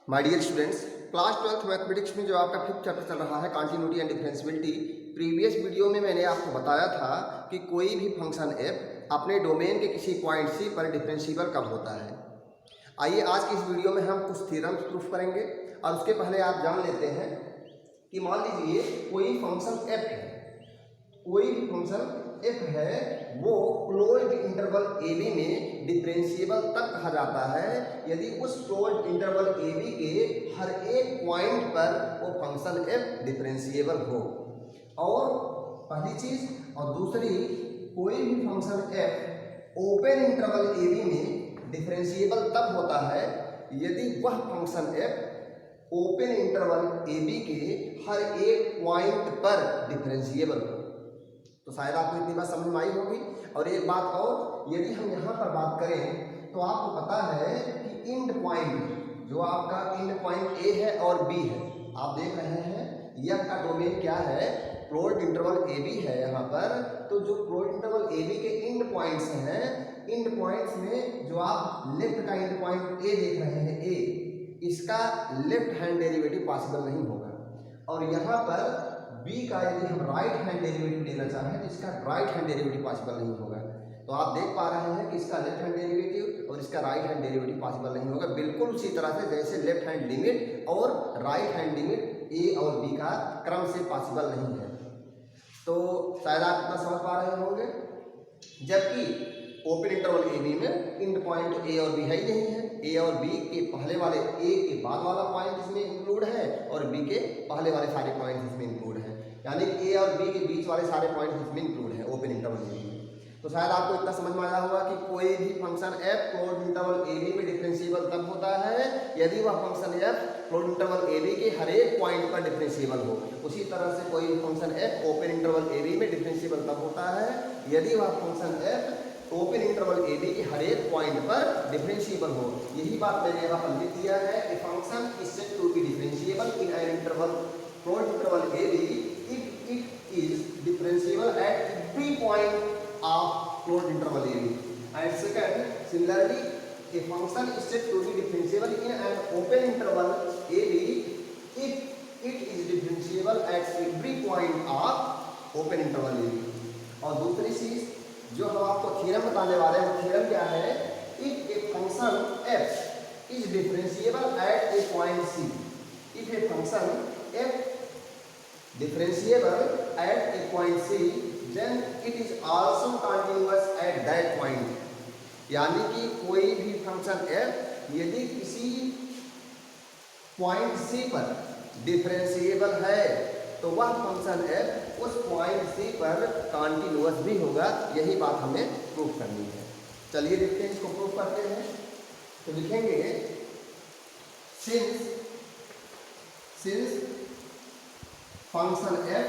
My dear students, class 12th mathematics में जो आपका फिफ्थ चैप्टर चल रहा है continuity and differentiability. Previous video में मैंने आपको बताया था कि कोई भी फंक्शन एफ अपने डोमेन के किसी पॉइंट सी पर डिफरेंशिएबल कब होता है। आइए आज की इस वीडियो में हम कुछ थ्योरम्स प्रूफ करेंगे और उसके पहले आप जान लेते हैं कि मान लीजिए कोई फंक्शन एफ है, कोई भी फंक्शन एफ है, वो क्लोज्ड इंटरवल ए बी में डिफरेंशिएबल तब कहा जाता है यदि उस क्लोज्ड इंटरवल ए बी के हर एक पॉइंट पर वो फंक्शन एफ डिफरेंशिएबल हो। और पहली चीज, और दूसरी, कोई भी function F open interval A B में डिफरेंशिएबल तब होता है यदि वह function F open interval A B के हर एक पॉइंट पर डिफरेंशिएबल हो। तो शायद आपको इतनी बात समझ में आई होगी। और एक बात और, यदि हम यहाँ पर बात करें तो आपको पता है कि इंड पॉइंट, जो आपका इंड पॉइंट ए है और बी है, आप देख रहे हैं यह का डोमेन क्या है, क्लोज्ड इंटरवल ए बी है यहाँ पर। तो जो क्लोज्ड इंटरवल ए बी के इंड पॉइंट्स हैं, इंड पॉइंट्स में जो आप लेफ्ट का इंड पॉइंट ए देख रहे हैं, ए, इसका लेफ्ट हैंड डेरिवेटिव पॉसिबल नहीं होगा। और यहाँ पर b का यदि हम राइट हैंड डेरिवेटिव लेना चाहें तो इसका राइट हैंड डेरिवेटिव पॉसिबल नहीं होगा। तो आप देख पा रहे हैं कि इसका लेफ्ट हैंड डेरिवेटिव और इसका राइट हैंड डेरिवेटिव पॉसिबल नहीं होगा, बिल्कुल उसी तरह से जैसे लेफ्ट हैंड लिमिट और राइट हैंड लिमिट a और b का क्रम से पॉसिबल नहीं है। तो शायद आप इतना समझ पा रहे होंगे। जबकि ओपन इंटरवल ए बी में इंड पॉइंट ए और बी है ही नहीं है, ए और बी के पहले वाले, ए के बाद वाला पॉइंट इसमें इंक्लूड है और बी के पहले वाले सारे पॉइंट इसमें इंक्लूड है, यानी कि ए और बी के बीच वाले सारे पॉइंट इसमें इंक्लूड है ओपन इंटरवल ए बी में। तो शायद आपको इतना समझ में आया होगा कि कोई भी function F closed interval A B में डिफरेंशिएबल तब होता है यदि वह function F closed interval A B के हर एक पॉइंट पर डिफरेंशिएबल हो। उसी तरह से कोई भी function F open interval A B में डिफरेंशिएबल तब होता है यदि वह function F open interval A B के हर एक पॉइंट पर डिफरेंशिएबल हो। यही बात मैंने यहाँ पर लिख दिया है कि function is said to be differentiable in an interval closed interval A B if it is differentiable at every point of closed interval A B. And second, similarly a function is said to be differentiable in an open interval a b if it is differentiable at every point of open interval a b। और दूसरी चीज जो हम आपको theorem बताने वाले हैं, theorem क्या है, if a function f is differentiable at a point c, if a function f differentiable at a point c then it is also continuous at that point. यानी कि कोई भी फंक्शन f यदि किसी पॉइंट c पर differentiable है तो वह फंक्शन f उस पॉइंट c पर कॉन्टिन्यूअस भी होगा। यही बात हमें प्रूफ करनी है। चलिए देखते हैं, इसको प्रूफ करते हैं। तो लिखेंगे since function f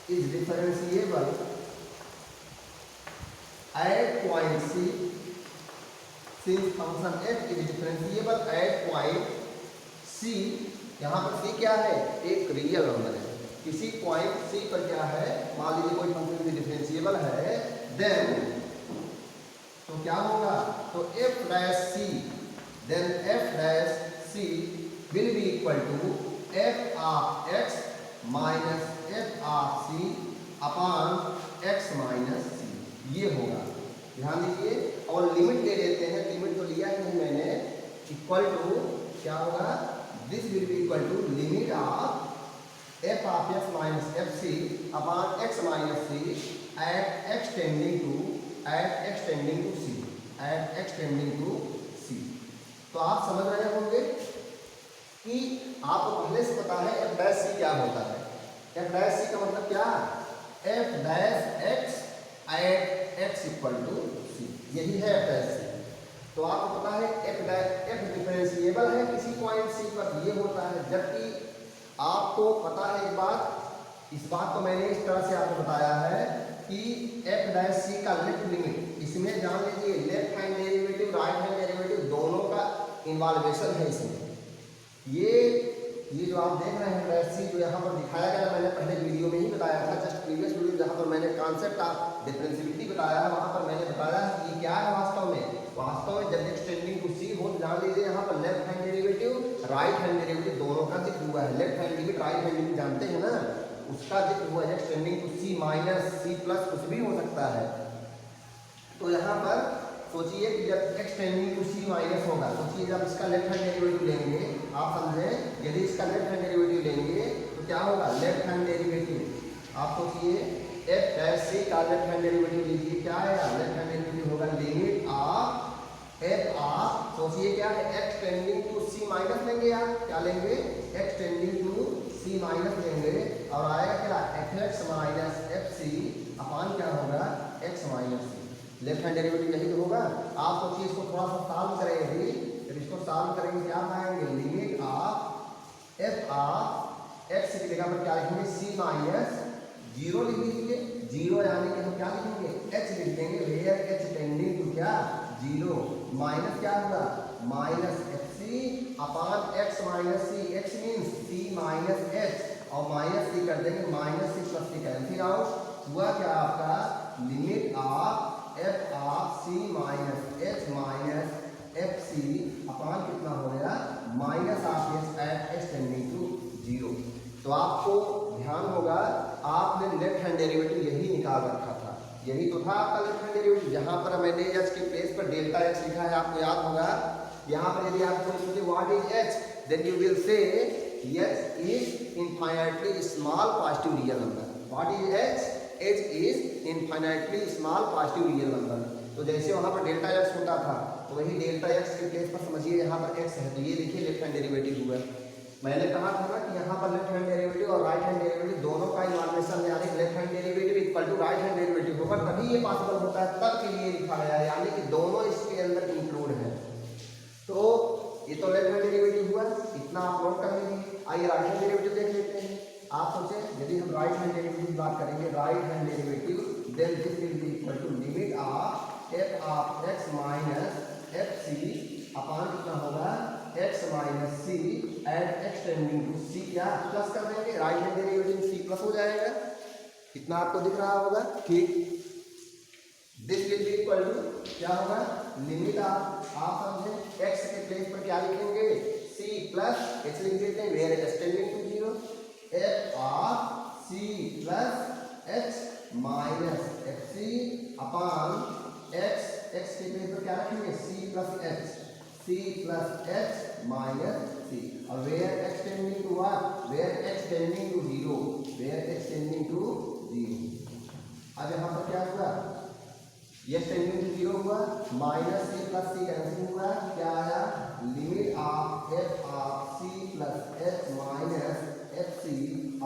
is differentiable at point c, since function f is differentiable at point c, यहाँ पर c क्या है, एक रियल नंबर है। किसी पॉइंट c पर क्या है, मान लीजिए कोई फंक्शन डिफरेंशिएबल है, देन तो क्या होगा, तो f dash c, then f dash c will be equal to f of x minus f of c upon x minus c, ये होगा। ध्यान दीजिए। और लिमिट ले लेते हैं, लिमिट तो लिया ही नहीं मैंने, इक्वल टू क्या होगा, this will be equal to limit of f of x minus F C upon x minus C at x tending to c। तो आप समझ रहे होंगे कि आपको पहले से पता है f डैश c क्या होता है। f डैश c का मतलब क्या, f dash x at x equal to c, यही है f डैश c। तो आपको पता है f डिफरेंशिएबल है किसी पॉइंट c पर, ये होता है। जबकि आपको पता है एक बात, इस बात को मैंने इस तरह से आपको बताया है कि f डैश c का लेफ्ट लिमिट, इसमें जान लीजिए left hand derivative right hand derivative दोनों का इन्वॉल्वेशन है इसमें। ये ये जो आप देख रहे हैं डैश सी जो यहाँ पर दिखाया गया, मैंने पहले वीडियो में ही बताया था, जस्ट प्रीवियस वीडियो जहाँ पर मैंने कॉन्सेप्ट ऑफ डिफरेंशियबिलिटी बताया है, वहाँ पर मैंने बताया कि ये क्या है वास्तव में। वास्तव में जब x टेंडिंग टू सी हो, जान लीजिए यहाँ पर left hand derivative right hand derivative दोनों का जिक्र हुआ है। Left hand limit right hand limit जानते हैं ना, उसका जिक्र हुआ है। x tending to C minus C plus कुछ भी हो सकता है। तो यहाँ पर सोचिए कि जब x tending to C minus होगा, सोचिए जब इसका लेफ्ट हैंड डेरिवेटिव लेंगे, आप समझें, यदि इसका लेफ्ट हैंड डेरिवेटिव लेंगे तो क्या होगा, लेफ्ट हैंड डेरिवेटिव आप सोचिए f डैश सी का लेफ्ट हैंड डेरिवेटिव लीजिए, क्या आएगा, लेफ्ट हैंड डेरिवेटिव होगा लिमिट ऑफ f ऑफ, सोचिए क्या है, x tending to C minus लेंगे, आप क्या लेंगे, x tending to C minus लेंगे और आएगा क्या, fx माइनस fc अपान क्या होगा, x माइनस सी। लेफ्ट हैंड डेरिवेटिव यही तो होगा। आप सोचिए इसको थोड़ा सा सॉल्व करेंगे, जब इसको सॉल्व करेंगे क्या पाएंगे, limit of f of x की जगह पर क्या लिखेंगे, c माइनस जीरो लिख लीजिए, जीरो यानी कि हम क्या लिखेंगे, h लिख देंगे, वेयर h टेंडिंग टू क्या, जीरो, माइनस क्या होगा, minus fc upon x minus c, x means c minus h और माइनस c कर देंगे, minus c plus c cancel out, हुआ क्या आपका, limit of f of c minus h minus fc upon कितना हो गया, minus of s at h tending to zero. तो आपको ध्यान होगा, आपने लेफ्ट हैंड डेरिवेटिव यही निकाल रखा था, यही तो था आपका लेफ्ट हैंड डेरिवेटिव। जहाँ पर मैंने h के प्लेस पर डेल्टा x लिखा है, आपको याद होगा। यहाँ पर यदि आप पूछेंगे what is h, then you will say h is infinitely small positive real number. What is h, h is infinitely small positive real number. तो जैसे वहाँ पर डेल्टा x होता था, तो वही डेल्टा x के प्लेस पर समझिए यहाँ पर x है, तो ये देखिए लेफ्ट हैंड डेरिवेटिव हुआ। मैंने कहा था ना कि यहाँ पर लेफ्ट हैंड डेरिवेटिव और राइट हैंड डेरिवेटिव दोनों का इन्वॉल्वेशन में, यानी left hand derivative equal to right hand derivative होगा, तभी ये पॉसिबल होता है, तब के लिए लिखा गया है, यानी कि दोनों इसके अंदर इंक्लूड है। तो ये तो लेफ्ट हैंड डेरिवेटिव हुआ, इतना आप नोट कर लीजिए। आइए राइट हैंड डेरिवेटिव देख लेते हैं। आप सोचें यदि हम राइट हैंड डेरिवेटिव की बात करेंगे, right hand derivative, then this will be equal to limit of f of x minus fc upon कितना होगा, x minus c at x tending to c, क्या प्लस कर देंगे, right hand derivative c plus हो जाएगा, कितना आपको दिख रहा होगा, ठीक। This will be equal to क्या होगा, लिमिट ऑफ, आप समझे x के प्लेस पर क्या लिखेंगे, c प्लस h लिख देते हैं, where h tending to zero, f of c plus h minus fc upon x, x के प्लेस पर क्या रखेंगे, c plus h, c plus h minus c, और where x tending to what, where x tending to zero, where x tending to zero. अब यहाँ पर क्या हुआ, x टेंडिंग टू जीरो हुआ, minus c plus c cancel हुआ, क्या आया, limit of f of c plus h minus fc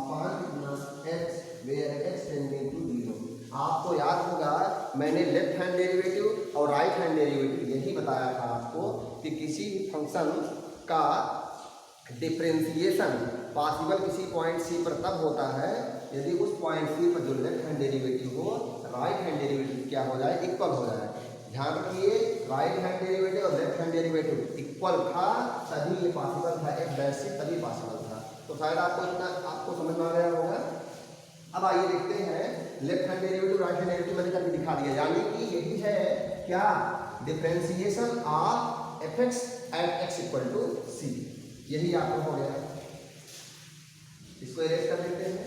upon कितना h, where x tending to zero. आपको याद होगा मैंने लेफ्ट हैंड डेरिवेटिव और राइट हैंड डेरिवेटिव यही बताया था आपको कि किसी भी फंक्शन का डिफरेंशिएशन पॉसिबल किसी पॉइंट सी पर तब होता है यदि उस पॉइंट सी पर जो लेफ्ट हैंड डेरिवेटिव हो, राइट हैंड डेरिवेटिव क्या हो जाए, इक्वल हो जाए। ध्यान रखिए, राइट हैंड डेरिवेटिव और लेफ्ट हैंड डेरिवेटिव इक्वल था तभी ये पॉसिबल था, एक डैश से तभी पॉसिबल था। तो शायद आपको इतना आपको समझ में आ गया होगा। अब आइए देखते हैं left hand derivative right hand derivative मैंने करके दिखा दिया, यानी कि यही है क्या, differentiation of fx at x equal to c, यही आपको हो गया। इसको इरेज कर देते हैं।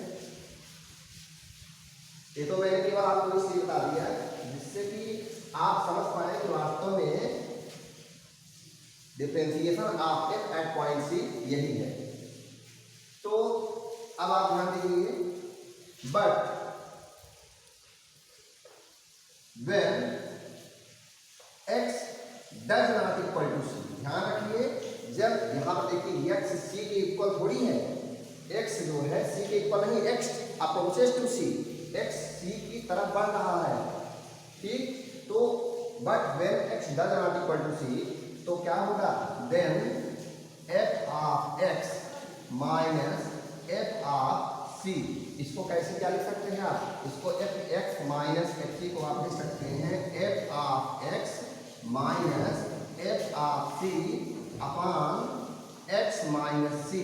ये तो मैंने केवल आपको इसलिए बता दिया जिससे कि आप समझ पाए कि वास्तव में differentiation of f at point c यही है। तो अब आप ध्यान दीजिए, but when x does not equal to c, ध्यान रखिए, जब यहाँ पर देखिए x c के इक्वल थोड़ी है, x जो है c के इक्वल नहीं, x approaches to c, x c की तरफ बढ़ रहा है, ठीक। तो but when x does not equal to c, तो क्या होगा, then f of x minus f of c, इसको कैसे क्या लिख सकते हैं आप, इसको f x minus f c को आप लिख सकते हैं f of x minus f of c upon x minus c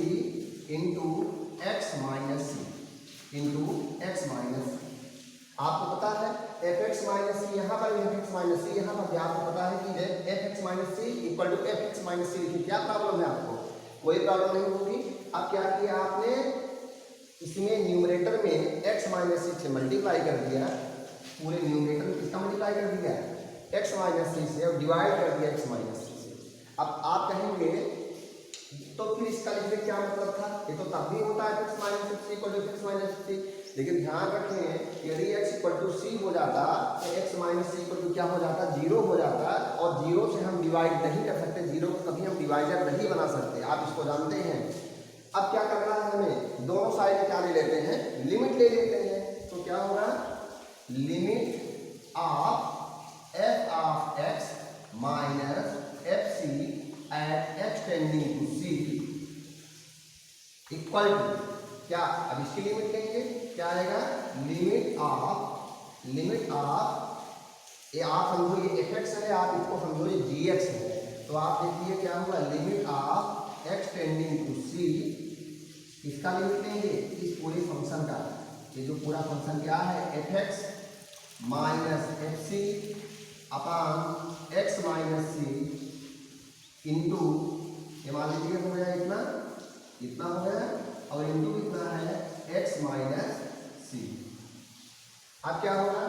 into x minus c into x minus c. आपको पता है एफ एक्स माइनस सी, यहाँ पर एफ एक्स माइनस सी, यहाँ पर भी आपको पता है कि f x minus C equal to f x minus c लिखिए। क्या प्रॉब्लम है आपको? कोई प्रॉब्लम नहीं होगी। अब क्या किया आपने, इसमें न्यूमरेटर में एक्स माइनस सी से मल्टीप्लाई कर दिया, पूरे न्यूमरेटर में किसका मल्टीप्लाई कर दिया, एक्स माइनस सी से, और डिवाइड कर दिया एक्स माइनस सी से। अब आप कहेंगे तो फिर इसका लिखने क्या मतलब था, ये तो तब भी होता है x minus C equal to x minus c, लेकिन ध्यान रखें यदि x इक्वल टू सी हो जाता तो x minus C equal to क्या हो जाता, जीरो हो जाता, और जीरो से हम डिवाइड नहीं कर सकते, जीरो को कभी हम डिवाइडर नहीं बना सकते, आप इसको जानते हैं। अब क्या करना है हमें, दोनों साइड में क्या ले लेते हैं, लिमिट ले लेते हैं। तो क्या होगा, limit of F of X minus F C at x tending to C equal to क्या, अब इसकी लिमिट लेंगे, क्या आएगा, लिमिट ऑफ ये आप समझो ये एफ एक्स है, आप इसको समझो ये जी एक्स है, तो आप देखिए क्या हुआ, limit of x tending to c, इसका लिमिट लेंगे इस पूरे फंक्शन का, ये जो पूरा फंक्शन क्या है, f x minus F C upon x minus c into, ये मान लीजिए हो गया इतना, इतना हो गया, और इंटू कितना है, x माइनस सी। अब क्या होगा,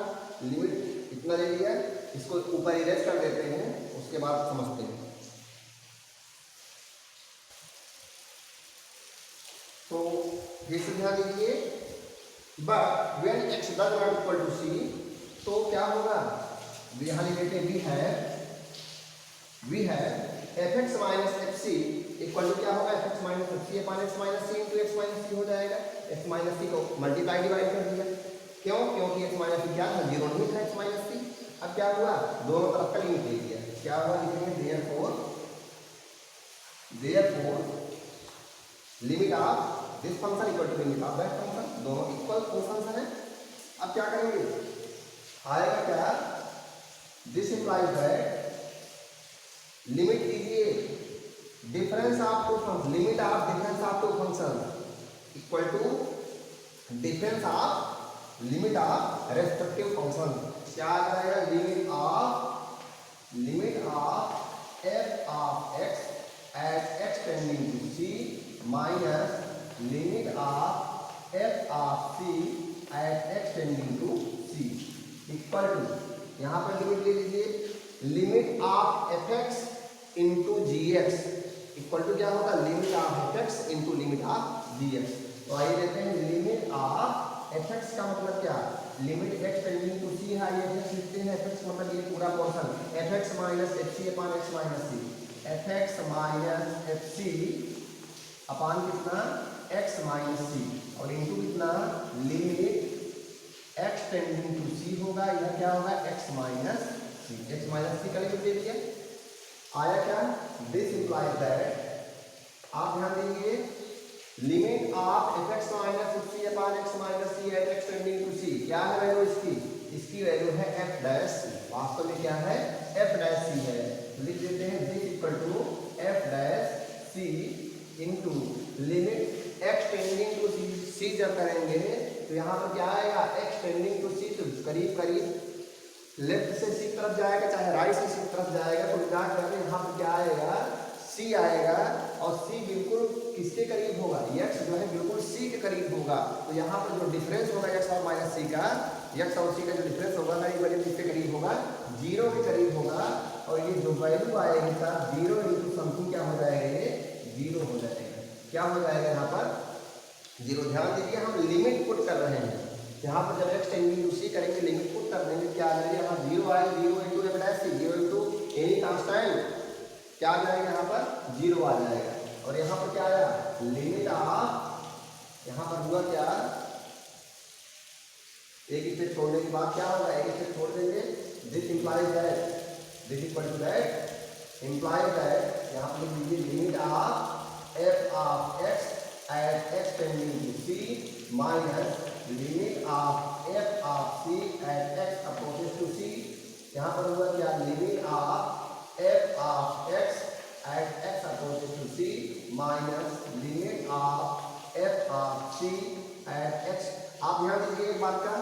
लिमिट इतना ले लिया, इसको ऊपर इरेज कर देते हैं, उसके बाद समझते हैं। तो फिर से ध्यान दीजिए, but when x does not equal to c, तो क्या होगा, यहाँ लिख लेते हैं वी है f x minus F C equal to क्या होगा, f x minus F C upon x minus c into x minus c हो जाएगा। एक्स माइनस सी को मल्टीप्लाई डिवाइड कर दिया, क्यों, क्योंकि एक्स माइनस सी क्या था, जीरो नहीं था एक्स माइनस सी। अब क्या हुआ, दोनों तरफ का लिमिट ले लिया, क्या हुआ, लिखेंगे therefore limit of this function equal to limit of that function, दोनों इक्वल फंक्शन है। अब क्या करेंगे, आएगा क्या, दिस इंप्लाइज दैट लिमिट कीजिए difference of two function, limit of difference of two function equal to difference of limit of respective function. क्या आ जाएगा, limit of F of x at x tending to C minus limit of F of C at x tending to C equal to, यहाँ पर limit ले लीजिए, limit of F X into G X equal to क्या होगा, limit of F X into limit of G X. तो आइए देखते हैं, लिमिट ऑफ एफ एक्स का मतलब क्या, लिमिट एक्स टेंडिंग टू सी है, ये एफ एक्स लिखते हैं, एफ एक्स मतलब ये पूरा portion, f x minus F C upon x minus c, f x minus F C upon कितना, एक्स माइनस सी, और इंटू कितना, limit x tending to c होगा, यह क्या होगा, x minus c, x minus c का limit दे दिया, आया क्या, दिस इंप्लाइज दैट, आप ध्यान देंगे, limit of F x minus F C upon x minus C at x tending to c, क्या है वैल्यू इसकी, इसकी वैल्यू है एफ डैश सी, वास्तव में क्या है, एफ डैश सी है, लिख देते हैं this equal to f dash c into limit x tending to c, c जब करेंगे तो यहाँ पर क्या आएगा, एक्स टेंडिंग टू सी, तो करीब करीब लेफ्ट से सी तरफ जाएगा, चाहे राइट से सी तरफ जाएगा, तो क्या करेंगे, यहाँ पर क्या आएगा, सी आएगा, और सी बिल्कुल किसके करीब होगा, एक्स जो है बिल्कुल सी के करीब होगा, तो यहाँ पर जो डिफरेंस होगा एक्स और माइनस सी का, एक्स और सी का जो डिफरेंस होगा करीब किसके करीब होगा, जीरो के करीब होगा, और ये जो वैल्यू आएगी सर, जीरो इंटू समथिंग क्या हो जाएगा, ये जीरो हो जाएगा, क्या हो जाएगा यहाँ पर, जीरो। ध्यान दीजिए, हम लिमिट पुट कर रहे हैं, यहाँ पर जब एक्स टेंडिंग टू सी करेंगे, लिमिट पुट कर देंगे, क्या आ जाएगा, यहाँ जीरो आएगा, जीरो इंटू एफ डैश सी, जीरो इंटू एनी कांस्टेंट, क्या आ जाएगा, यहाँ पर जीरो आ जाएगा, और यहाँ पर क्या आया, लिमिट ऑफ, यहाँ पर हुआ क्या, एक स्टेप छोड़ने के बाद क्या होगा, एक स्टेप छोड़ देंगे, this implies that, this equal to that implies that, यहाँ पर लिख लीजिए, limit of F of x at x tending to C minus limit of F of C at x approaches to c, यहाँ पर हुआ क्या, limit of F of x at x approaches to C minus limit of C at x. आप ध्यान दीजिए एक बात का,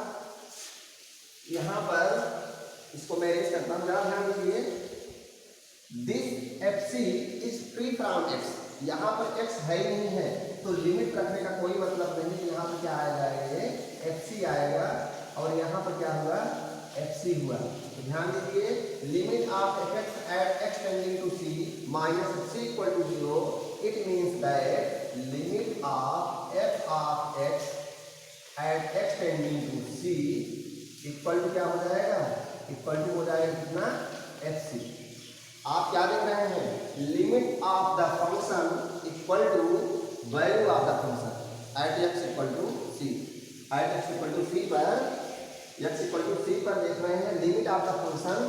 यहाँ पर इसको मैं अरेंज करता हूँ, जरा ध्यान दीजिए। This F C is free from X, यहाँ पर एक्स है ही नहीं है, तो लिमिट रखने का कोई मतलब नहीं। यहाँ पर क्या आ जाएगा, ये एफ सी आएगा और यहाँ पर क्या हुआ, एफ सी हुआ। तो ध्यान दीजिए, limit of F x at x tending to C minus F C equal to 0, it means that limit of F of x at x tending to C equal to क्या हो जाएगा, equal to हो जाएगा कितना, F C. आप क्या देख रहे हैं, limit of the function equal to value of the function at x equal to c. At x equal to c पर, एक्स इक्वल टू सी पर देख रहे हैं limit of the function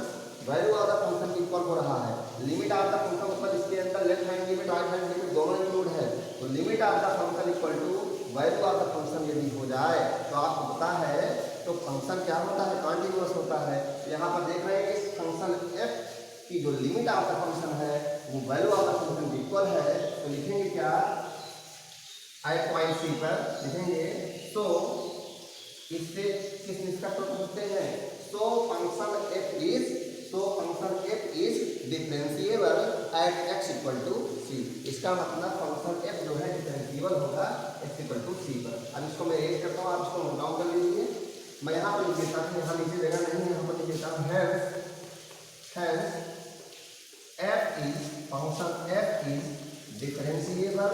value of the function equal हो रहा है। Limit of the function मतलब इसके अंदर left hand limit right hand limit दोनों इंक्लूड है। तो limit of the function equal to value of the function यदि हो जाए तो आपको पता है तो फंक्शन क्या होता है, कॉन्टिन्यूअस होता है। यहाँ पर देख रहे हैं इस फंक्शन एफ की जो लिमिट ऑफ द फंक्शन है वो value of the function equal है। तो लिखेंगे क्या, एट पॉइंट सी पर लिखेंगे, सो इससे किस निष्कर्ष पर पहुंचते हैं, so function f is differentiable at x equal to c. इसका मतलब फंक्शन एफ जो है डिफरेंशिएबल होगा एक्स इक्वल टू सी पर। अब इसको मैं एड करता हूँ, आप इसको नोट डाउन कर लीजिए। मैं यहाँ पर लिख देता हूँ, यहाँ नीचे जगह नहीं है, यहाँ पर लिख देता हूँ hence f is, function f is differentiable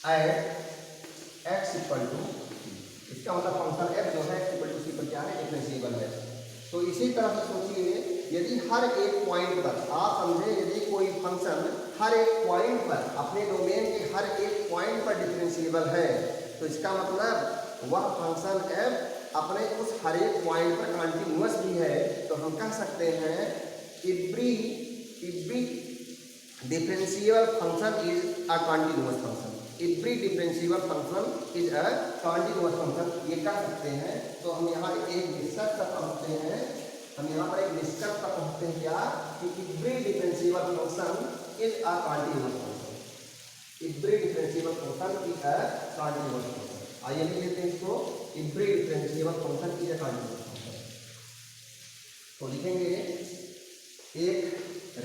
at x equal to c. इसका मतलब फंक्शन एफ जो है एक्स इक्वल टू सी पर क्या है, डिफरेंशिएबल है। तो इसी तरह से सोचिए, यदि हर एक पॉइंट पर आप समझे, यदि कोई फंक्शन हर एक पॉइंट पर अपने डोमेन के हर एक पॉइंट पर डिफरेंशिएबल है, तो इसका मतलब वह फंक्शन एफ अपने उस हर एक पॉइंट पर कॉन्टिन्यूअस भी है। तो हम कह सकते हैं every differentiable function is a continuous function. Every differentiable function is a continuous function, ये कह सकते हैं। तो हम यहाँ एक निष्कर्ष तक पहुँचते हैं, हम यहाँ पर एक निष्कर्ष तक पहुँचते हैं क्या, कि every differentiable function is a continuous function. Every differentiable function is a continuous function. आइए लिख लेते हैं इसको, every differentiable function is a continuous function. तो लिखेंगे एक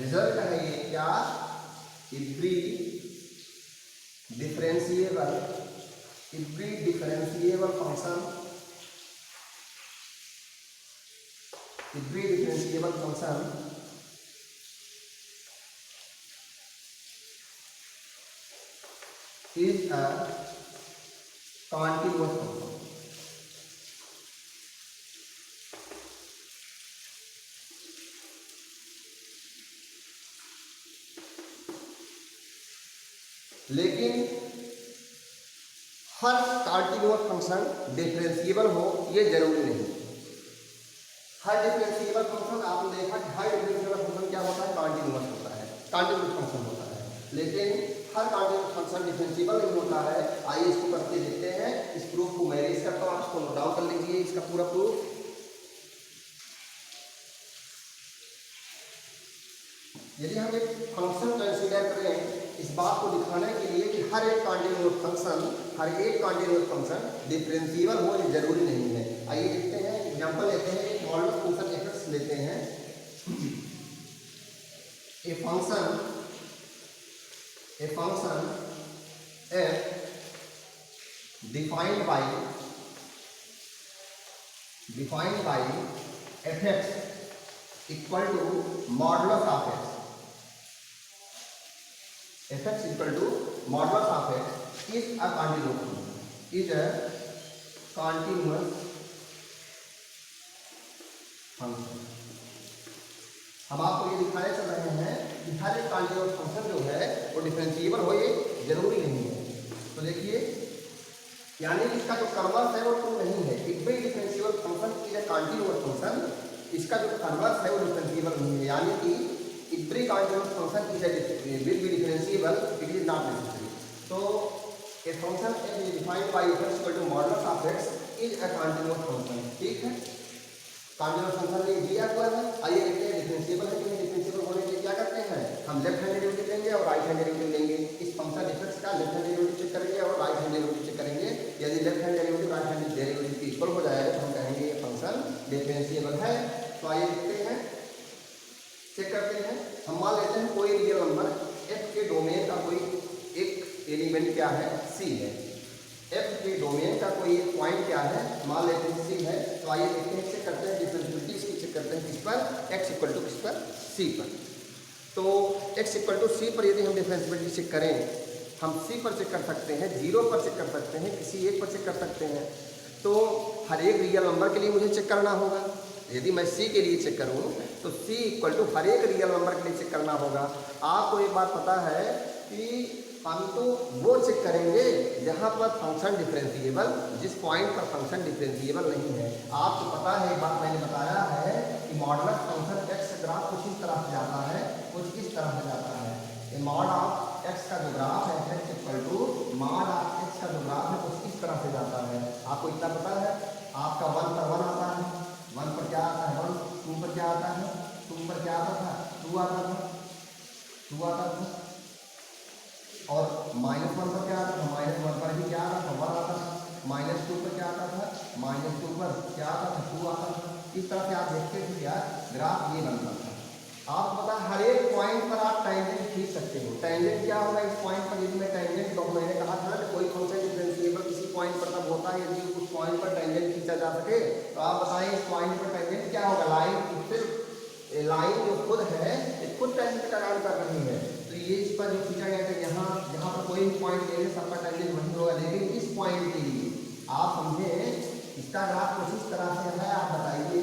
रिजल्ट है ये क्या, every differentiable function, every differentiable function is a continuous function. लेकिन हर कॉन्टिन्यूअस फंक्शन डिफरेंशिएबल हो ये जरूरी नहीं। हर डिफरेंशिएबल फंक्शन आपने देखा कि हर डिफरेंशिएबल फंक्शन क्या होता है, कॉन्टिन्यूअस होता है, कॉन्टिन्यूअस फंक्शन होता है। लेकिन हर कॉन्टिन्यूअस फंक्शन डिफरेंशिएबल नहीं होता है। आइए इसको करके देखते हैं। इस प्रूफ को मैं रेज करता हूँ, आप इसको नोट डाउन कर लीजिए, इसका पूरा प्रूफ। यदि हम एक फंक्शन कंसीडर करें इस बात को दिखाने के लिए कि हर एक कॉन्टिन्यूअस फंक्शन डिफरेंशिएबल हो ये जरूरी नहीं है। आइए देखते हैं, एग्जांपल लेते हैं, एक मॉडुलस फंक्शन एफ लेते हैं। A function F defined by F X equal to modulus of X. F X equal to modulus of X is a continuous function. हम आपको ये दिखाने चल रहे हैं कि हर एक कॉन्टिन्यूअस फंक्शन जो है वो डिफरेंशिएबल हो ये जरूरी नहीं है। तो देखिए, यानी इसका जो कन्वर्स है वो ट्रू नहीं है। Every differentiable function is a continuous function, इसका जो कन्वर्स है वो डिफरेंशिएबल नहीं है। यानी कि every continuous function will be differentiable, it is not necessary. So a function f is defined by f equal to modulus of x is a continuous function। ठीक है, continuous function में दिया हुआ है। आइए देखते हैं डिफरेंशिएबल है कि नहीं। डिफरेंशिएबल होने के लिए क्या करते हैं, हम लेफ्ट हैंड डेरिवेटिव लेंगे और राइट हैंड डेरिवेटिव लेंगे। इस फंक्शन एफ का लेफ्ट हैंड डेरिवेटिव चेक करेंगे और राइट हैंड डेरिवेटिव चेक करेंगे। यदि left hand derivative right hand derivative की इक्वल हो जाएगा तो हम कहेंगे ये फंक्शन डिफरेंशिएबल है। तो आइए देखते हैं, चेक करते हैं। हम मान लेते हैं कोई रियल नंबर एफ के डोमेन का कोई एक एलिमेंट क्या है, सी है। एफ के डोमेन का कोई एक पॉइंट क्या है, मान लेते हैं सी है। तो आइए देखते हैं, चेक करते हैं डिफरेंशिएबिलिटी इसकी चेक करते हैं किस पर, एक्स इक्वल टू किस पर, सी पर। तो x इक्वल टू सी पर यदि हम डिफरेंशिएबिलिटी चेक करें, हम सी पर चेक कर सकते हैं, जीरो पर चेक कर सकते हैं, किसी एक पर चेक कर सकते हैं। तो हर एक रियल नंबर के लिए मुझे चेक करना होगा। यदि मैं सी के लिए चेक करूं तो सी इक्वल टू हर एक रियल नंबर के लिए चेक करना होगा। आपको एक बात पता है कि हम तो वो चेक करेंगे जहाँ पर फंक्शन डिफरेंशिएबल, जिस पॉइंट पर फंक्शन डिफरेंशिएबल नहीं है। आपको पता है, एक बात मैंने बताया है कि मॉडुलस फंक्शन एक्स ग्राफ कुछ इस तरह से जाता है, कुछ इस तरह से जाता है। ये मॉड ऑफ एक्स का जो ग्राफ है, X equal to mod of X का जो ग्राफ है कुछ इस तरह से जाता है। आपको इतना पता है, आपका 1 पर 1 आता है, 1 पर क्या आता है 1, 2 पर क्या आता है 2 पर क्या आता था 2 आता था 2 आता था, और -1 पर क्या आता था, -1 पर भी क्या आता था 1 आता था, -2 पर क्या आता था, -2 पर क्या आता था 2 आता था। इस तरह से आप देखते थे क्या ग्राफ ये बनता था। आपको पता है हर एक पॉइंट पर आप टेंजेंट खींच सकते हो। टेंजेंट क्या होगा इस पॉइंट पर, यदि मैं टेंजेंट, तो मैंने कहा था कि कोई फंक्शन डिफरेंशिएबल किसी पॉइंट पर तब होता है यदि उस पॉइंट पर टेंजेंट खींचा जा सके। तो आप बताएं इस पॉइंट पर टेंजेंट क्या होगा, लाइन जो खुद है ये खुद टेंजेंट का काम कर रही है। तो ये इस पर जो खींचा गया था, यहाँ जहाँ पर कोई भी पॉइंट ले सब पर टेंजेंट वही होगा। लेकिन इस पॉइंट के लिए आप समझे इसका ग्राफ कुछ इस तरह से है। आप बताइए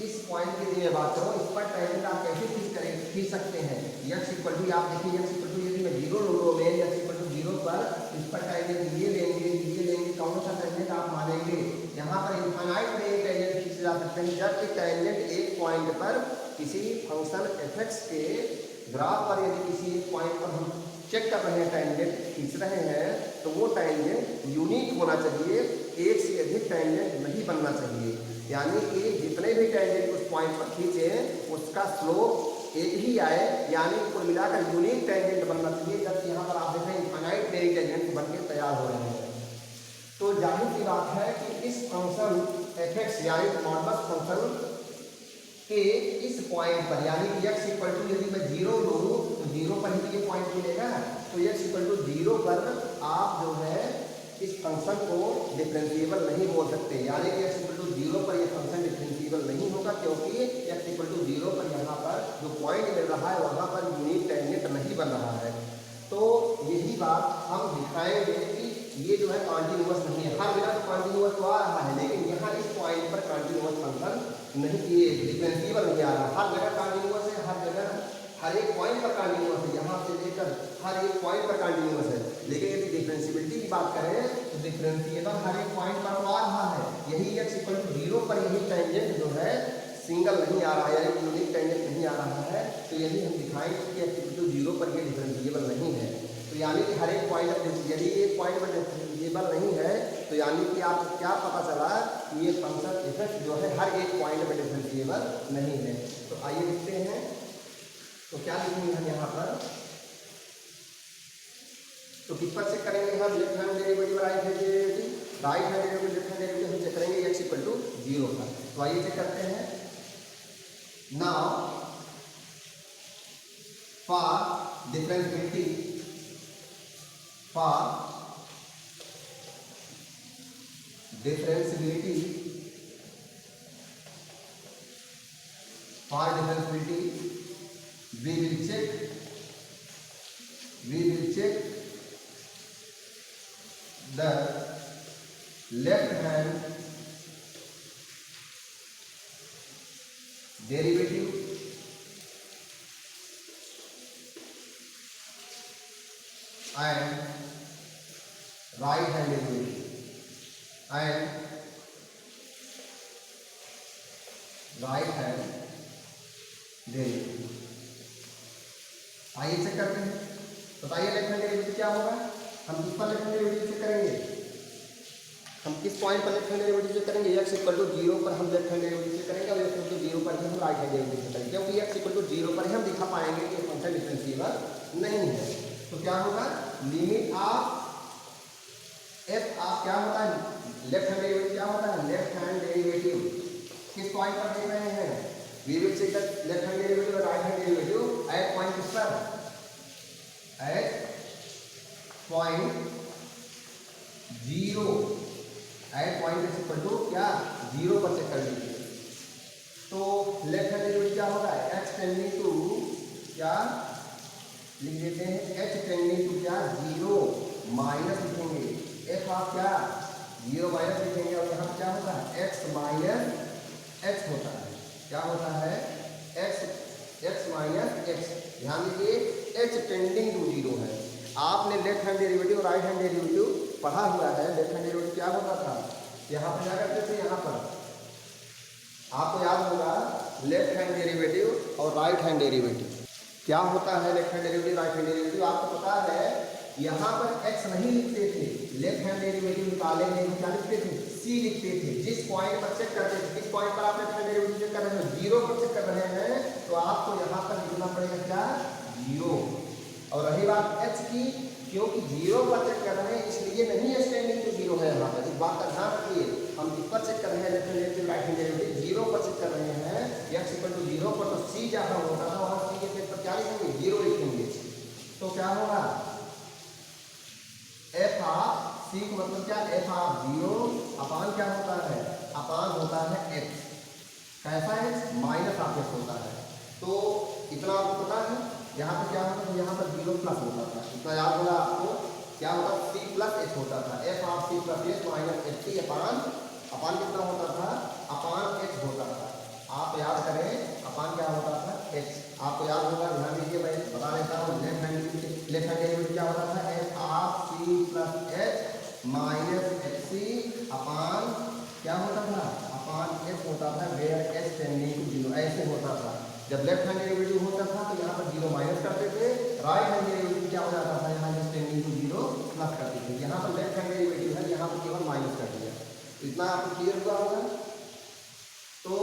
इस पॉइंट के लिए बात करो, इस पर टेंजेंट आप कैसे खींच सकते हैं। x इक्वल टू, आप देखिए x इक्वल टू यदि मैं जीरो लूँ domain x equal to zero पर, इस पर टेंजेंट ये लेंगे, कौन सा टेंजेंट आप मानेंगे। यहाँ पर इनफाइनाइट में एक टेंजेंट खींचे जा सकते हैं, जबकि टेंजेंट एक पॉइंट पर किसी फंक्शन f(x) के ग्राफ पर यदि किसी एक पॉइंट पर हम चेक कर रहे हैं, टेंजेंट खींच रहे हैं, तो वो टेंजेंट यूनिक होना चाहिए, एक से अधिक टेंजेंट नहीं बनना चाहिए। यानी कि जितने भी टेंजेंट उस पॉइंट पर खींचे उसका स्लोप एक ही आए, यानी कुल मिलाकर यूनिक टेंजेंट बनना चाहिए। जबकि यहाँ पर आप देखें इनफाइनाइट मेरी टेंजेंट बन के तैयार हो रहे हैं। तो जाहिर सी बात है कि इस फंक्शन f(x) यानी मॉडुलस फंक्शन के इस पॉइंट पर, यानी कि x इक्वल टू यदि मैं जीरो लूँ तो जीरो पर ही ये पॉइंट मिलेगा। तो x इक्वल टू जीरो पर आप जो है इस फंक्शन को डिफरेंशिएबल नहीं बोल सकते। यानी कि x इक्वल टू जीरो पर ये फंक्शन डिफरेंशिएबल नहीं होगा, क्योंकि x इक्वल टू जीरो पर यहाँ पर जो पॉइंट मिल रहा है वहाँ पर यूनिक टेंजेंट नहीं बन रहा है। तो यही बात हम दिखाएंगे कि ये जो है कॉन्टिन्यूअस नहीं है। हर जगह कॉन्टिन्यूअस तो आ रहा है, लेकिन यहाँ इस पॉइंट पर कॉन्टिन्यूअस फंक्शन नहीं, ये डिफरेंशिएबल नहीं आ रहा। हर जगह कॉन्टिन्यूअस है, हर जगह हर एक पॉइंट पर कॉन्टिन्यूअस है, यहाँ से लेकर हर एक पॉइंट पर कॉन्टिन्यूअस है। लेकिन यदि डिफरेंशिएबिलिटी की बात करें तो डिफरेंशिएबल हर एक पॉइंट पर तो आ रहा है। यही x इक्वल टू जीरो पर यही टेंजेंट जो है सिंगल नहीं आ रहा है, यानी यूनिक टेंजेंट नहीं आ रहा है। तो यदि हम दिखाएंगे कि x इक्वल टू जीरो पर ये डिफरेंशिएबल नहीं है, तो यानी कि हर एक पॉइंट पर, यदि एक पॉइंट पर डिफरेंशिएबल नहीं है तो यानी कि आपको क्या पता चला कि ये फंक्शन f(x) जो है हर एक पॉइंट में डिफरेंशिएबल नहीं है। तो आइए देखते हैं, तो क्या लिखेंगे हम यहाँ पर, तो किस पर चेक करेंगे हम, left hand derivative right hand derivative, right hand derivative left hand derivative हम चेक करेंगे x इक्वल टू जीरो पर। तो आइए चेक करते हैं। Now for differentiability, we will check the left hand derivative and right hand derivative and right hand derivative. आइए check करते हैं, बताइए लेफ्ट हैंड डेरिवेटिव क्या होगा। हम किस पर लेफ्ट हैंड डेरिवेटिव चेक करेंगे, हम किस पॉइंट पर लेफ्ट हैंड डेरिवेटिव चेक करेंगे? x इक्वल टू 0 पर हम लेफ्ट हैंड डेरिवेटिव चेक करेंगे और x इक्वल टू 0 पर ही हम राइट हैंड डेरिवेटिव चेक करेंगे, क्योंकि x इक्वल टू 0 पर ही हम दिखा पाएंगे कि फंक्शन डिफरेंशिएबल नहीं है। तो क्या होगा? लिमिट ऑफ f आप क्या होता है? लेफ्ट हैंड डेरिवेटिव क्या होता है? लेफ्ट हैंड डेरिवेटिव किस पॉइंट पर देख रहे हैं? We will check the left hand derivative और right hand derivative at point किस पर? At point 0 at point is equal to क्या? 0 पर चेक कर लीजिए। तो लेफ्ट हैंड डेरिवेटिव क्या होगा? x टेंडिंग टू क्या लिख देते हैं? h टेंडिंग टू क्या? 0 माइनस लिखेंगे f आप क्या 0 माइनस लिखेंगे और यहाँ क्या होता है? x माइनस x होता है। क्या होता है? x minus x। ध्यान दीजिए h टेंडिंग टू 0 है। आपने लेफ्ट हैंड डेरिवेटिव और राइट हैंड डेरिवेटिव पढ़ा हुआ है। लेफ्ट हैंड डेरिवेटिव क्या होता था? यहाँ पर क्या करते थे? यहाँ पर आपको याद होगा लेफ्ट हैंड डेरिवेटिव और राइट हैंड डेरिवेटिव क्या होता है? Left hand derivative right hand derivative आपको पता है। यहाँ पर x नहीं लिखते थे, लेफ्ट हैंड डेरिवेटिव निकालेंगे हम क्या लिखते थे? c लिखते थे। जिस पॉइंट पर चेक करते थे, किस पॉइंट पर आप लेफ्ट हैंड डेरिवेटिव चेक कर रहे हैं? 0 पर चेक कर रहे हैं, तो आपको यहाँ पर लिखना पड़ेगा क्या? 0। और रही बात h की, क्योंकि 0 पर चेक कर रहे हैं इसलिए नहीं स्टैंडिंग टू 0 है यहाँ पर। इस बात का ध्यान रखिए। हम किस पर चेक कर रहे हैं? Left hand derivative right hand derivative 0 पर चेक कर रहे हैं। x इक्वल टू 0 पर, तो c जहाँ होता था वहाँ c के प्लेस पर क्या लिखेंगे? 0 लिखेंगे। तो क्या होगा? f ऑफ c का मतलब क्या? f ऑफ 0 अपान क्या होता है? अपान होता है x। कैसा x? माइनस ऑफ x होता है। तो इतना आपको पता है। यहाँ पर क्या होता है? यहाँ पर 0 प्लस होता था। इतना याद होगा आपको। क्या होता? c प्लस h होता था। f of c plus h minus h t अपान कितना होता था? अपान h होता था। आप याद करें अपान क्या होता था? h। आपको याद होगा, ध्यान दीजिए, मैं बता देता हूँ। लेफ्ट हैंड डेरिवेटिव क्या होता था? f of c plus h minus h c अपान क्या होता था? अपान h होता था, वेयर h टेंडिंग टू 0। ऐसे होता था। जब लेफ्ट हैंड डेरिवेटिव होता था तो यहाँ पर 0 माइनस करते थे। राइट हैंड डेरिवेटिव क्या हो जाता था? यहाँ h टेंडिंग टू 0 प्लस करते थे। यहाँ पर लेफ्ट हैंड डेरिवेटिव है, यहाँ पर केवल माइनस कर दिया। इतना आपको क्लियर हुआ होगा। तो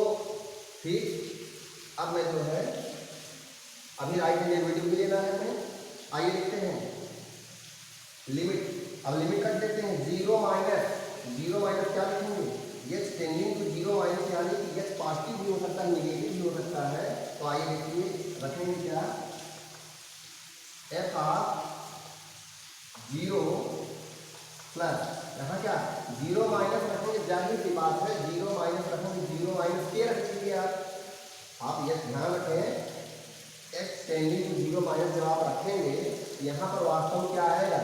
ठीक, अब मैं जो है अभी राइट हैंड डेरिवेटिव भी लेना है हमें। आइए लिखते हैं लिमिट। अब लिमिट कर देते हैं 0 माइनस क्या लिखेंगे? x टेंडिंग टू 0 माइनस, यानी कि x पॉजिटिव भी हो सकता है, नेगेटिव भी हो सकता है। तो आइए देखिए रखेंगे क्या? f ऑफ 0 प्लस यहाँ क्या 0 माइनस रखेंगे। जाहिर सी बात है 0 माइनस रखेंगे, 0 माइनस के रख लीजिए आप ये ध्यान रखें। x टेंडिंग टू 0 माइनस जब आप रखेंगे यहाँ पर वास्तव में क्या आएगा?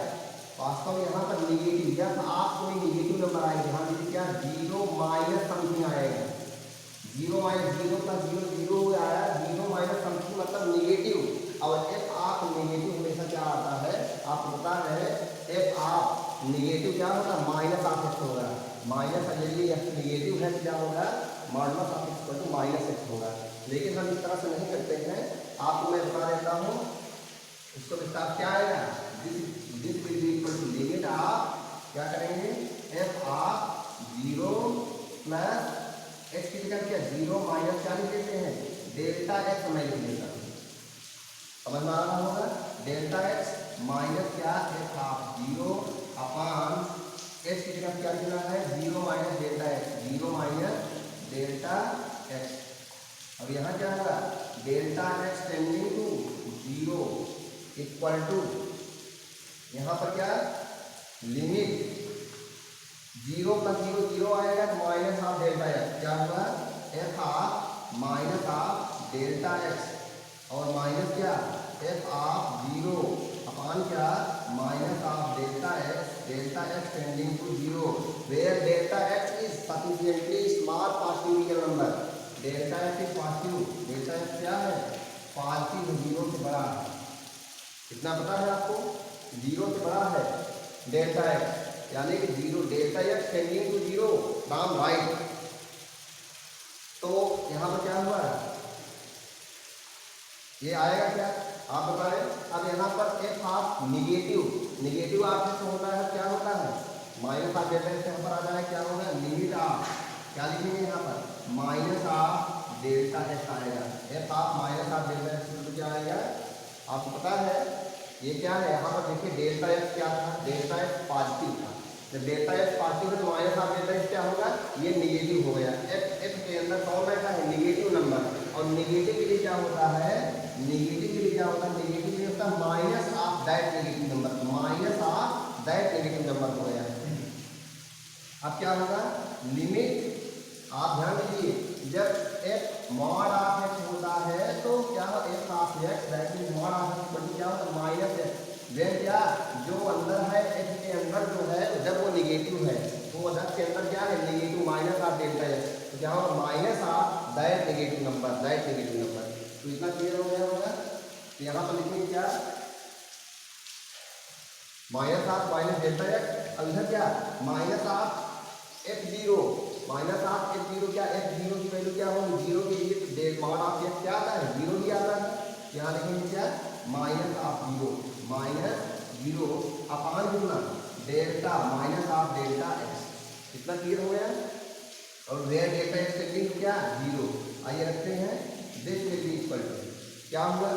वास्तव में यहाँ पर निगेटिव, या आप कोई निगेटिव नंबर आएगा। ध्यान दीजिए क्या 0 माइनस समथिंग आएगा। 0 माइनस 0 प्लस 0 0 आया, 0 माइनस समथिंग मतलब निगेटिव। और f आप निगेटिव हमेशा क्या आता है? आपको पता है f आप निगेटिव क्या होगा? माइनस ऑफ x होगा। माइनस यदि f निगेटिव है तो क्या होगा? Modulus of x equal to minus x होगा। लेकिन हम इस तरह से नहीं करते हैं। आपको मैं बता देता हूँ इसको विस्तार क्या आएगा? This will be equal to limit of क्या करेंगे? f ऑफ 0 प्लस x की जगह क्या 0 माइनस क्या लिख देते हैं? डेल्टा x मैं लिख देता हूँ। समझ में आ रहा होगा? डेल्टा x माइनस क्या? f ऑफ 0 अपान x की जगह क्या लिखना है? 0 minus delta x, 0 minus delta x। और यहाँ क्या होगा? Delta x tending to 0 equal to यहाँ पर क्या लिमिट 0 प्लस 0 0 आएगा तो माइनस ऑफ डेल्टा x। क्या होगा? f of minus of delta x और माइनस क्या f ऑफ 0 अपान क्या minus of delta x tending to 0 where delta x is sufficiently small positive real number. Delta x is positive, delta x क्या है? Positive, 0 से बड़ा है। कितना पता है आपको? 0 से बड़ा है डेल्टा x, यानी कि 0 delta x tending to 0 from right. तो यहाँ पर क्या हुआ? ये आएगा क्या आप बता रहे? अब यहाँ पर f of negative, negative of से होता है क्या होता है? माइनस ऑफ डेल्टा एक्स यहाँ पर आ जाए क्या होगा, लिमिट ऑफ, क्या लिखेंगे यहाँ पर, माइनस ऑफ डेल्टा एक्स आएगा। F of minus of delta x क्या आएगा, आपको पता है ये क्या है, यहाँ पर देखिए डेल्टा एक्स क्या था, डेल्टा एक्स पॉजिटिव था। जब डेल्टा एक्स पॉजिटिव है तो माइनस ऑफ डेल्टा एक्स क्या होगा, ये नेगेटिव हो गया। एफ के अंदर कौन बैठा है, नेगेटिव नंबर, और नेगेटिव के लिए क्या होता है, नेगेटिव के लिए क्या होता है, नेगेटिव के लिए होता है minus of that negative number, minus of that negative number हो गया। अब क्या होगा, लिमिट, आप ध्यान दीजिए, जब एफ मॉड ऑफ एक्स होता है तो क्या हो, F of x that means mod of x बल्कि क्या होता है माइनस एक्स, वे क्या जो अंदर है एफ के अंदर जो है जब वो नेगेटिव है तो एफ के अंदर क्या है, negative minus of delta x, तो क्या होगा minus of that negative number, that negative number. तो इतना क्लियर हो गया होगा। तो यहाँ पर लिखेंगे क्या, minus of minus delta x, अब इधर क्या minus of f0, minus of f0 क्या, f0 की वैल्यू क्या होगी, जीरो के लिए तो डेल मॉड ऑफ एक्स क्या आता है, जीरो ही आता है। यहाँ लिखेंगे क्या, minus of zero, minus zero upon कितना, delta minus of delta x. कितना क्लियर हो गया। और where delta x tending to क्या, जीरो। आइए रखते हैं, this will be equal to क्या होगा,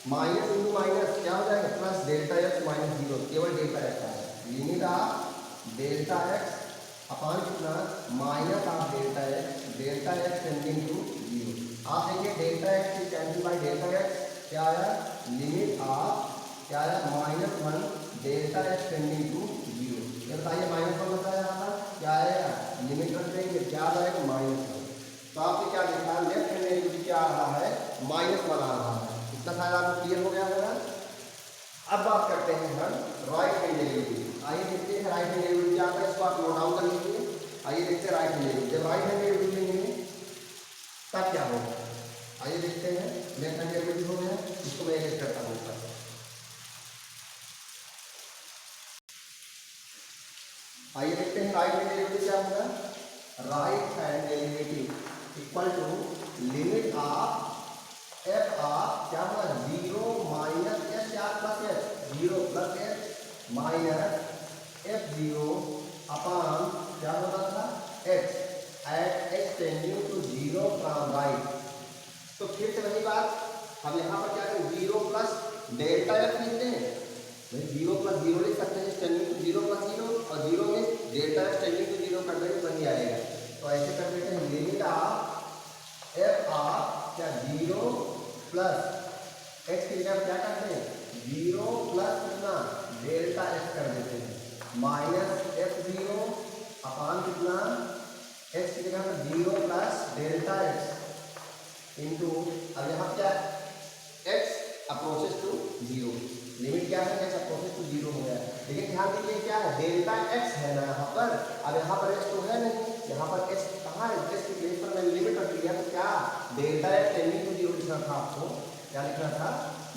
माइनस इंटू माइनस क्या हो जाएगा, plus delta x minus zero, केवल डेल्टा एक्स आएगा। Limit of delta x upon कितना, minus of delta x tending to zero. आप देखिए डेल्टा एक्स की कैंसिल बाय डेल्टा एक्स क्या आया, लिमिट ऑफ क्या आया, -1 delta x tending to zero. ये बताइए -1 बताया यहाँ पर क्या आएगा, लिमिट रख देंगे क्या आएगा, -1। तो आपने क्या देखा, लेफ्ट हैंड डेरिवेटिव क्या आ रहा है, -1 आ रहा है। इतना शायद आपको क्लियर हो गया होगा। अब बात करते हैं हम राइट हैंड डेरिवेटिव। आइए देखते हैं राइट हैंड डेरिवेटिव क्या आता है, इसको आप नोट डाउन कर लीजिए। आइए देखते हैं राइट हैंड डेरिवेटिव, जब राइट हैंड डेरिवेटिव लेंगे तब क्या होगा। आइए देखते हैं, लेफ्ट हैंड डेरिवेटिव हो गया, इसको मैं एक करता हूँ ऊपर। आइए देखते हैं राइट हैंड डेरिवेटिव क्या होगा, right hand derivative equal to limit of F of क्या होगा, जीरो माइनस एस या plus s, zero plus s minus f zero upon क्या होता था, x at x tending to zero from right. तो फिर से वही बात, हम यहाँ पर क्या करें, जीरो प्लस डेल्टा एफ लिखते हैं, भाई जीरो प्लस जीरो लिख सकते हैं, tending to zero plus zero, और जीरो में delta f tending to zero कर देंगे वही आएगा। तो ऐसे कर देते हैं, लिमिट ऑफ एफ ऑफ क्या, जीरो प्लस एक्स की जगह क्या करते हैं, जीरो प्लस कितना, डेल्टा एक्स कर देते हैं, माइनस एफ जीरो अपान कितना, एक्स की जगह पर zero plus delta x into, अब यहाँ क्या x approaches to zero, limit क्या है, एक्स अप्रोचेस टू जीरो हो गया। लेकिन ध्यान दीजिए क्या है, डेल्टा एक्स है ना यहाँ पर, अब यहाँ पर एक्स तो है नहीं, यहाँ पर एक्स कहाँ है, एक्स की प्लेस पर मैंने लिमिट रख लिया, तो क्या delta x tending to zero लिखना था आपको, क्या लिखना था,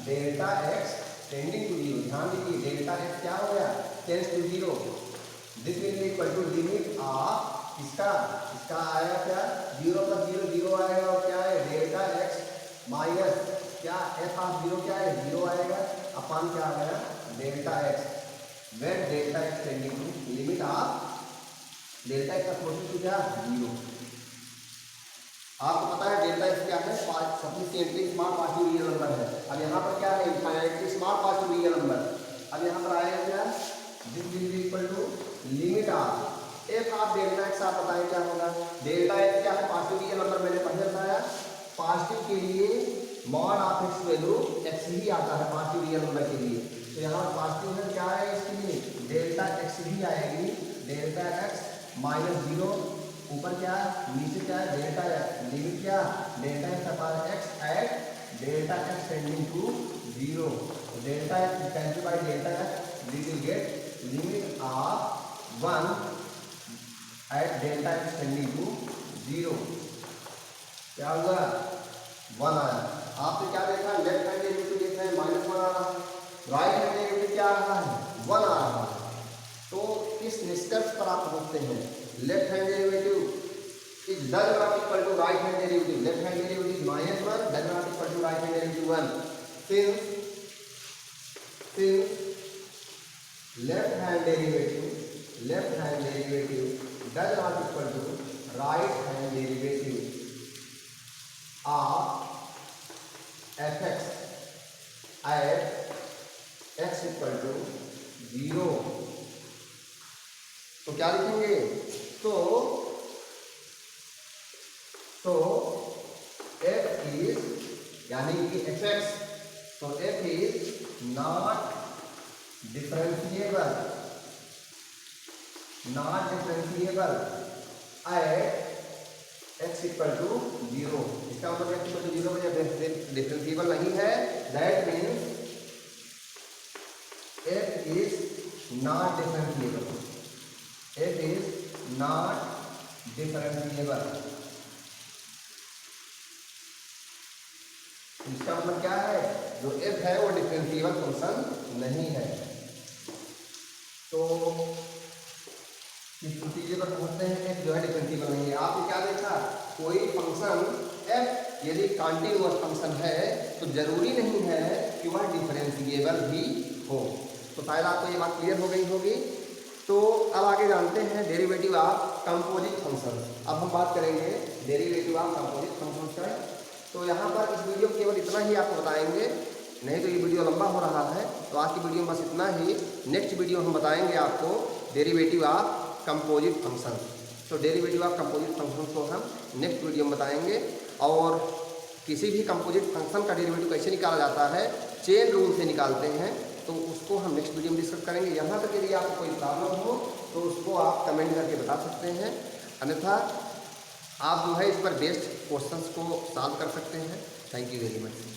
delta x tending to zero. ध्यान दीजिए डेल्टा एक्स क्या हो गया, tends to zero, this will be equal to limit of इसका इसका आएगा क्या, जीरो प्लस जीरो जीरो आएगा, और क्या है डेल्टा एक्स माइनस क्या एफ ऑफ जीरो क्या है, जीरो आएगा अपान क्या आ गया, delta x when delta x tending to limit of delta x approaching to क्या, जीरो। आपको पता है डेल्टा एक्स क्या है, sufficiently small positive real number है। अब यहाँ पर क्या है, infinitely small positive real number. अब यहाँ पर आएगा क्या, this will be equal to limit of F of delta x. आप बताएं क्या होगा, डेल्टा एक्स क्या है, पॉजिटिव रियल नंबर, मैंने पहले बताया पॉजिटिव के लिए mod of x value x ही आता है पॉजिटिव रियल नंबर के लिए। तो यहाँ पॉजिटिव में क्या है, इसके लिए डेल्टा एक्स ही आएगी, डेल्टा एक्स माइनस जीरो, ऊपर क्या है नीचे क्या है डेल्टा एक्स, लिमिट क्या delta x upon x at delta x tending to zero, delta x cancel by delta x, we will get limit of 1 at delta x tending to zero. क्या होगा, 1 आया। आपने क्या देखा, लेफ्ट हैंड डेरिवेटिव देख रहे हैं -1 आ रहा है, राइट हैंड डेरिवेटिव क्या आ रहा है, 1 आ रहा है। तो इस निष्कर्ष पर आप पहुंचते हैं, left hand derivative is does not equal to right hand derivative, left hand derivative is -1 does not equal to right hand derivative 1 since left hand derivative left hand derivative does not equal to right hand derivative of F x at x equal to 0। तो क्या लिखेंगे? तो f is यानी कि f x, तो f is not differentiable at x equal to 0। इसका मतलब x equal to 0 में डिफरेंशिएबल नहीं है, that means f is not differentiable, f is not differentiable. इसका मतलब क्या है? जो f है वो डिफरेंशिएबल फंक्शन नहीं है। तो इस नतीजे पर पहुंचते हैं f जो है डिफरेंशिएबल नहीं है। आपने क्या देखा? कोई फंक्शन f यदि कॉन्टिन्यूअस फंक्शन है तो जरूरी नहीं है कि वह डिफरेंशिएबल भी हो। तो शायद आपको ये बात क्लियर हो गई होगी। तो अब आगे जानते हैं डेरिवेटिव ऑफ कंपोजिट फंक्शन। अब हम बात करेंगे डेरिवेटिव ऑफ कंपोजिट फंक्शन का। तो यहाँ पर इस वीडियो में केवल इतना ही आपको बताएंगे, नहीं तो ये वीडियो लंबा हो रहा है। तो आज की वीडियो में बस इतना ही। नेक्स्ट वीडियो हम बताएंगे आपको डेरिवेटिव ऑफ कंपोजिट फंक्शन। तो डेरिवेटिव ऑफ कंपोजिट फंक्शन को हम नेक्स्ट वीडियो में बताएंगे। और किसी भी कंपोजिट फंक्शन का डेरिवेटिव कैसे निकाला जाता है, चेन रूल से निकालते हैं, तो उसको हम नेक्स्ट वीडियो में डिस्कस करेंगे। यहाँ तक यदि आपको कोई प्रॉब्लम हो तो उसको आप कमेंट करके बता सकते हैं, अन्यथा आप जो है इस पर बेस्ड क्वेश्चंस को सॉल्व कर सकते हैं। Thank you very much.